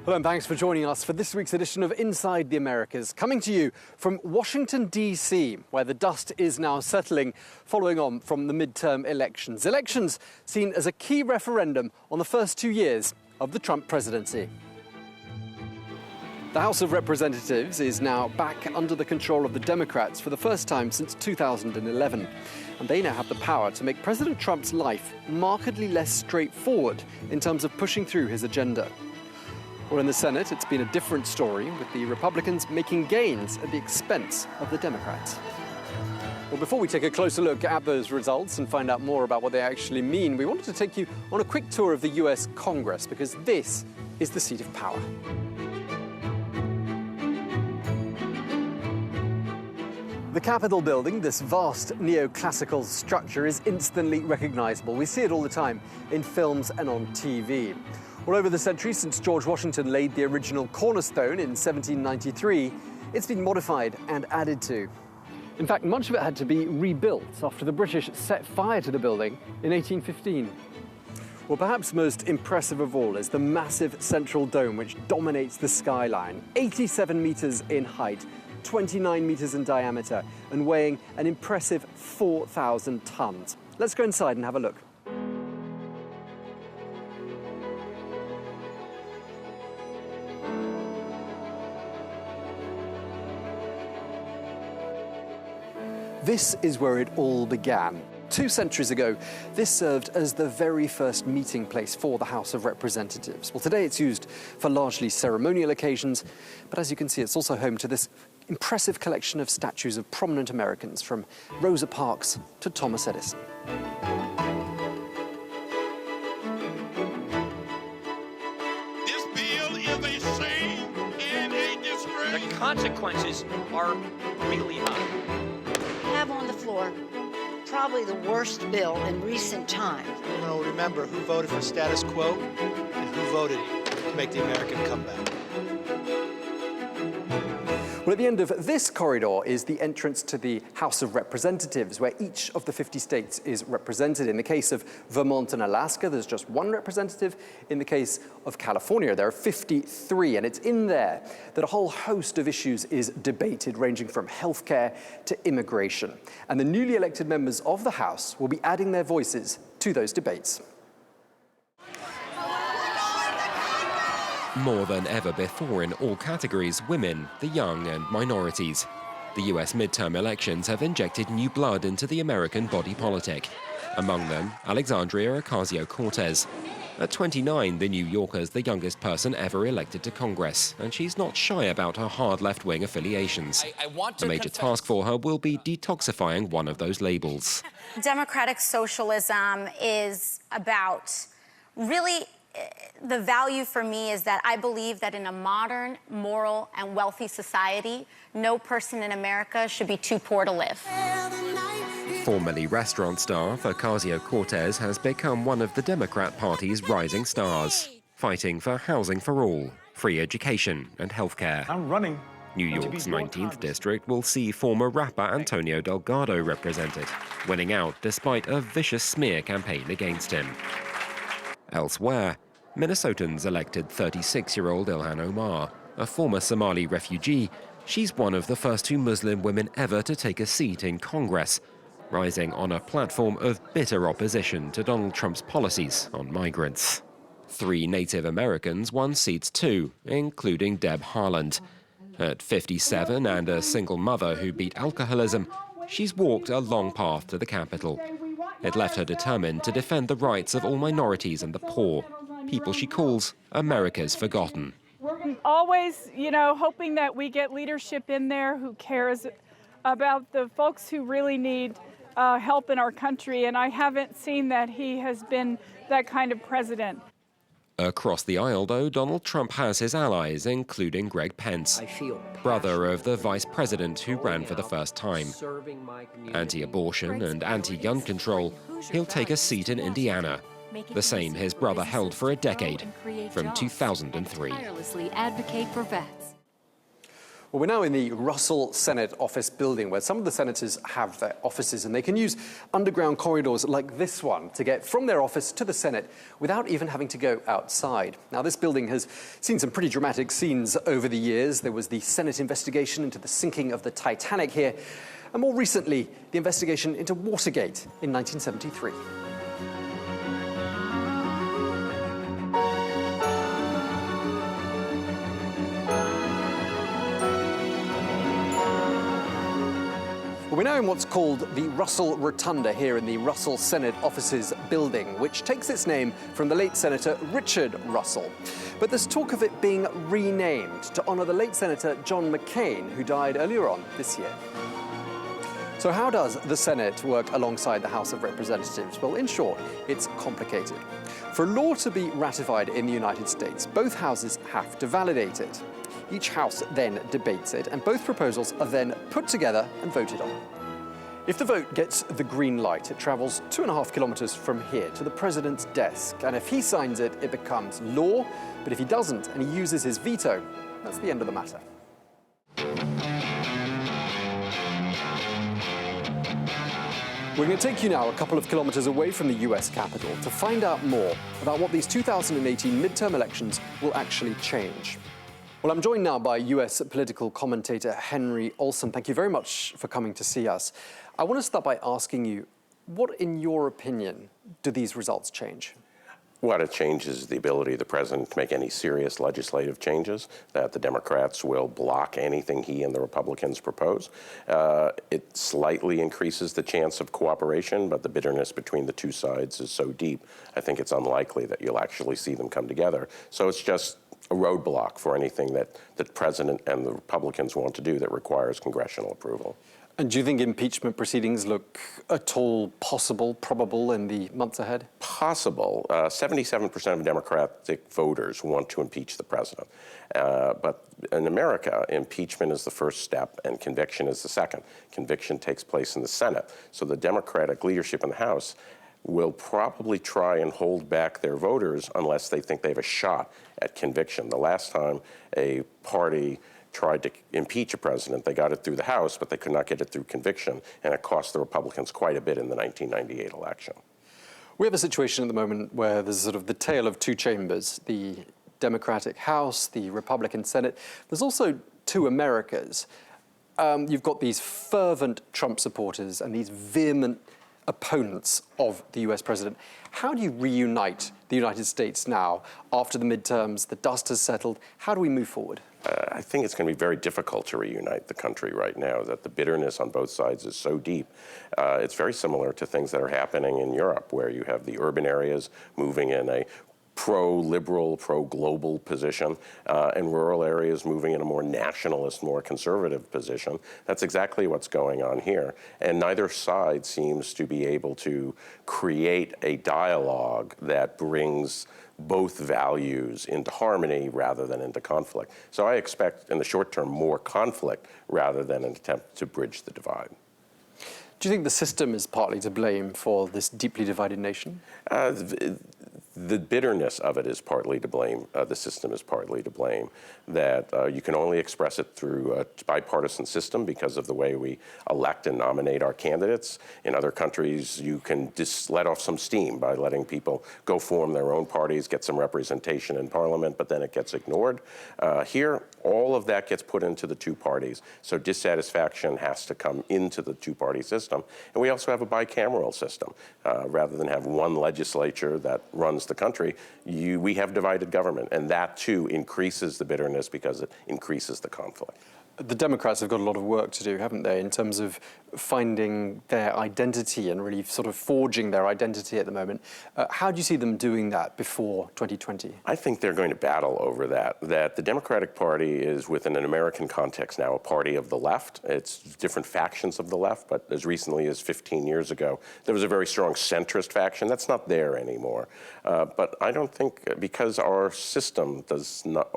Hello and thanks for joining us for this week's edition of Inside the Americas, coming to you from Washington, D.C., where the dust is now settling following on from the midterm elections. Elections seen as a key referendum on the first 2 years of the Trump presidency. The House of Representatives is now back under the control of the Democrats for the first time since 2011. And they now have the power to make President Trump's life markedly less straightforward in terms of pushing through his agenda. Well, in the Senate, it's been a different story, with the Republicans making gains at the expense of the Democrats. Well, before we take a closer look at those results and find out more about what they actually mean, we wanted to take you on a quick tour of the US Congress, because this is the seat of power. The Capitol building, this vast neoclassical structure, is instantly recognizable. We see it all the time in films and on TV. Well, over the centuries since George Washington laid the original cornerstone in 1793, it's been modified and added to. In fact, much of it had to be rebuilt after the British set fire to the building in 1815. Well, perhaps most impressive of all is the massive central dome which dominates the skyline, 87 meters in height, 29 meters in diameter, and weighing an impressive 4,000 tons. Let's go inside and have a look. This is where it all began. 2 centuries ago, this served as the very first meeting place for the House of Representatives. Well, today it's used for largely ceremonial occasions, but as you can see, it's also home to this impressive collection of statues of prominent Americans, from Rosa Parks to Thomas Edison. This bill is a shame and a disgrace. The consequences are really high. Have on the floor probably the worst bill in recent times. No, remember who voted for status quo and who voted to make the American comeback. Well, at the end of this corridor is the entrance to the House of Representatives, where each of the 50 states is represented. In the case of Vermont and Alaska, there's just 1 representative. In the case of California, there are 53, and it's in there that a whole host of issues is debated, ranging from healthcare to immigration. And the newly elected members of the House will be adding their voices to those debates. More than ever before in all categories, women, the young and minorities. The US midterm elections have injected new blood into the American body politic. Among them, Alexandria Ocasio-Cortez. At 29, the New Yorker's the youngest person ever elected to Congress, and she's not shy about her hard left-wing affiliations. A major task for her will be detoxifying one of those labels. Democratic socialism is about really... The value for me is that I believe that in a modern, moral, and wealthy society, no person in America should be too poor to live. Formerly restaurant staff, Ocasio-Cortez has become one of the Democrat Party's rising stars, fighting for housing for all, free education, and healthcare. I'm running. New York's 19th district will see former rapper Antonio Delgado represented, winning out despite a vicious smear campaign against him. Elsewhere, Minnesotans elected 36-year-old Ilhan Omar, a former Somali refugee. She's one of the first 2 Muslim women ever to take a seat in Congress, rising on a platform of bitter opposition to Donald Trump's policies on migrants. 3 Native Americans won seats too, including Deb Haaland. At 57 and a single mother who beat alcoholism, she's walked a long path to the Capitol. It left her determined to defend the rights of all minorities and the poor, people she calls America's forgotten. Always, hoping that we get leadership in there who cares about the folks who really need help in our country, and I haven't seen that he has been that kind of president. Across the aisle, though, Donald Trump has his allies, including Greg Pence, brother of the vice president who ran for the first time. Anti-abortion and anti-gun control, he'll take a seat in Indiana, the same his brother held for a decade, from 2003. Well, we're now in the Russell Senate office building where some of the senators have their offices, and they can use underground corridors like this one to get from their office to the Senate without even having to go outside. Now, this building has seen some pretty dramatic scenes over the years. There was the Senate investigation into the sinking of the Titanic here, and more recently, the investigation into Watergate in 1973. We're now in what's called the Russell Rotunda here in the Russell Senate offices building, which takes its name from the late Senator Richard Russell. But there's talk of it being renamed to honour the late Senator John McCain, who died earlier on this year. So how does the Senate work alongside the House of Representatives? Well, in short, it's complicated. For a law to be ratified in the United States, both houses have to validate it. Each house then debates it, and both proposals are then put together and voted on. If the vote gets the green light, it travels 2.5 kilometres from here to the president's desk, and if he signs it, it becomes law. But if he doesn't and he uses his veto, that's the end of the matter. We're going to take you now a couple of kilometres away from the US Capitol to find out more about what these 2018 midterm elections will actually change. Well, I'm joined now by US political commentator Henry Olsen. Thank you very much for coming to see us. I want to start by asking you, what, in your opinion, do these results change? What it changes is the ability of the president to make any serious legislative changes, that the Democrats will block anything he and the Republicans propose. It slightly increases the chance of cooperation, but the bitterness between the two sides is so deep, I think it's unlikely that you'll actually see them come together. So it's just a roadblock for anything that the president and the Republicans want to do that requires congressional approval. And do you think impeachment proceedings look at all possible, probable in the months ahead? Possible. 77% of Democratic voters want to impeach the president. But in America, impeachment is the first step and conviction is the second. Conviction takes place in the Senate. So the Democratic leadership in the House will probably try and hold back their voters unless they think they have a shot at conviction. The last time a party tried to impeach a president, they got it through the House, but they could not get it through conviction, and it cost the Republicans quite a bit in the 1998 election. We have a situation at the moment where there's sort of the tale of two chambers, the Democratic House, the Republican Senate. There's also two Americas. You've got these fervent Trump supporters and these vehement opponents of the US president. How do you reunite the United States now after the midterms, the dust has settled? How do we move forward? I think it's going to be very difficult to reunite the country right now, that the bitterness on both sides is so deep. It's very similar to things that are happening in Europe, where you have the urban areas moving in a pro-liberal, pro-global position, and rural areas moving in a more nationalist, more conservative position. That's exactly what's going on here. And neither side seems to be able to create a dialogue that brings both values into harmony rather than into conflict. So I expect in the short term more conflict rather than an attempt to bridge the divide. Do you think the system is partly to blame for this deeply divided nation? The bitterness of it is partly to blame. The system is partly to blame. That you can only express it through a bipartisan system because of the way we elect and nominate our candidates. In other countries, you can just let off some steam by letting people go form their own parties, get some representation in parliament, but then it gets ignored. Here, all of that gets put into the two parties. So dissatisfaction has to come into the two-party system. And we also have a bicameral system. Rather than have one legislature that runs the country, we have divided government, and that too increases the bitterness because it increases the conflict. The Democrats have got a lot of work to do, haven't they, in terms of finding their identity and really sort of forging their identity at the moment. How do you see them doing that before 2020? I think they're going to battle over that the Democratic Party is, within an American context now, a party of the left. It's different factions of the left, but as recently as 15 years ago, there was a very strong centrist faction. That's not there anymore. But I don't think, because our system does not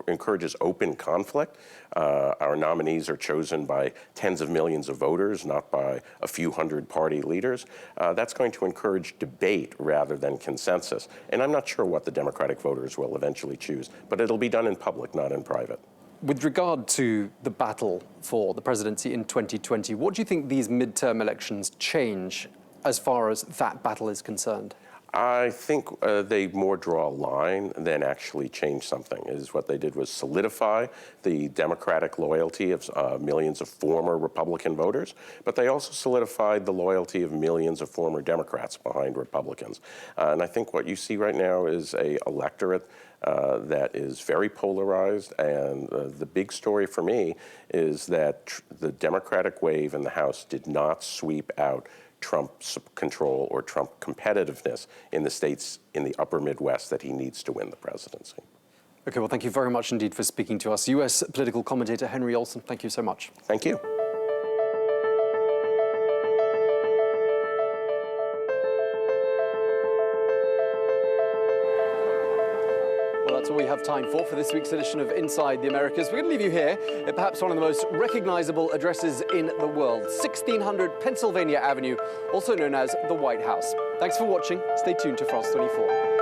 encourages open conflict, our nominees are chosen by tens of millions of voters, not by a few hundred party leaders. That's going to encourage debate rather than consensus. And I'm not sure what the Democratic voters will eventually choose, but it'll be done in public, not in private. With regard to the battle for the presidency in 2020, what do you think these midterm elections change as far as that battle is concerned? I think they more draw a line than actually change something. What they did was solidify the Democratic loyalty of millions of former Republican voters, but they also solidified the loyalty of millions of former Democrats behind Republicans. And I think what you see right now is an electorate that is very polarized, and the big story for me is that the Democratic wave in the House did not sweep out Trump control or Trump competitiveness in the states in the upper Midwest that he needs to win the presidency. Okay, well, thank you very much indeed for speaking to us. US political commentator Henry Olsen, thank you so much. Thank you. Well, that's all we have time for this week's edition of Inside the Americas. We're going to leave you here at perhaps one of the most recognizable addresses in the world, 1600 Pennsylvania Avenue, also known as the White House. Thanks for watching. Stay tuned to France 24.